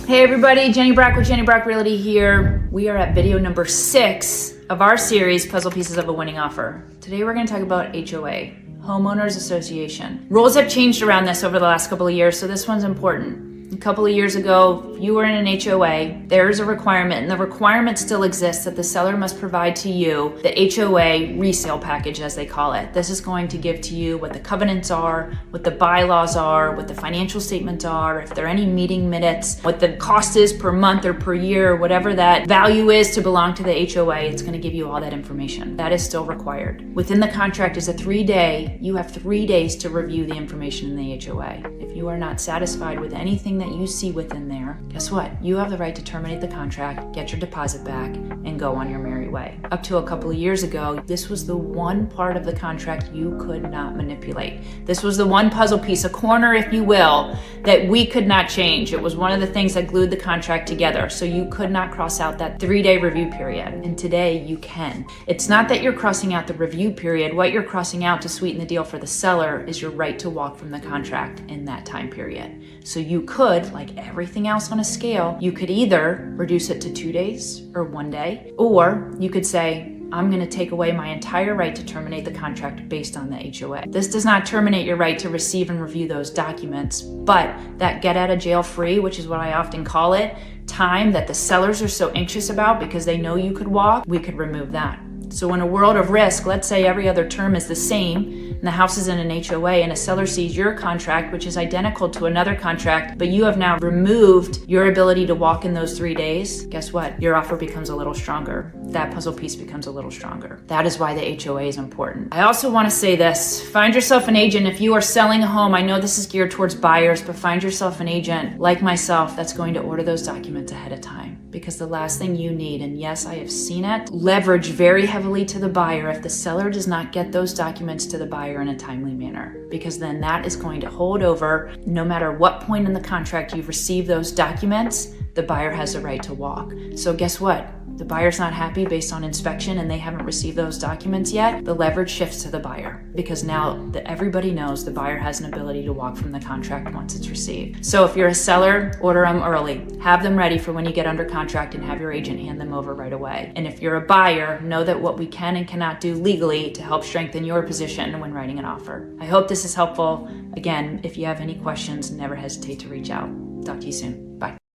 Hey everybody, Jenny Brock with Jenny Brock Realty here. We are at video number 6 of our series, Puzzle Pieces of a Winning Offer. Today we're going to talk about HOA, Homeowners Association. Rules have changed around this over the last couple of years, so this one's important. A couple of years ago, if you were in an HOA, there's a requirement, and the requirement still exists that the seller must provide to you the HOA resale package, as they call it. This is going to give to you what the covenants are, what the bylaws are, what the financial statements are, if there are any meeting minutes, what the cost is per month or per year, whatever that value is to belong to the HOA, it's going to give you all that information. That is still required. Within the contract is a 3-day, you have 3 days to review the information in the HOA. If you are not satisfied with anything that you see within there, guess what? You have the right to terminate the contract, get your deposit back, and go on your merry way. Up to a couple of years ago, this was the one part of the contract you could not manipulate. This was the one puzzle piece, a corner, if you will, that we could not change. It was one of the things that glued the contract together, so you could not cross out that 3-day review period. And today you can. It's not that you're crossing out the review period. What you're crossing out to sweeten the deal for the seller is your right to walk from the contract in that time period. So you could, like everything else on a scale, you could either reduce it to 2 days or 1 day, or you could say, I'm going to take away my entire right to terminate the contract based on the HOA. This does not terminate your right to receive and review those documents, but that get out of jail free, which is what I often call it, time that the sellers are so anxious about because they know you could walk, we could remove that. So in a world of risk, let's say every other term is the same, and the house is in an HOA, and a seller sees your contract, which is identical to another contract, but you have now removed your ability to walk in those 3 days. Guess what? Your offer becomes a little stronger. That puzzle piece becomes a little stronger. That is why the HOA is important. I also want to say this. Find yourself an agent. If you are selling a home, I know this is geared towards buyers, but find yourself an agent like myself that's going to order those documents ahead of time. Because the last thing you need, and yes, I have seen it, leverage very heavily to the buyer if the seller does not get those documents to the buyer in a timely manner. Because then that is going to hold over no matter what point in the contract you've received those documents, the buyer has the right to walk. So guess what? The buyer's not happy based on inspection and they haven't received those documents yet. The leverage shifts to the buyer because now everybody knows the buyer has an ability to walk from the contract once it's received. So if you're a seller, order them early. Have them ready for when you get under contract and have your agent hand them over right away. And if you're a buyer, know that what we can and cannot do legally to help strengthen your position when writing an offer. I hope this is helpful. Again, if you have any questions, never hesitate to reach out. Talk to you soon. Bye.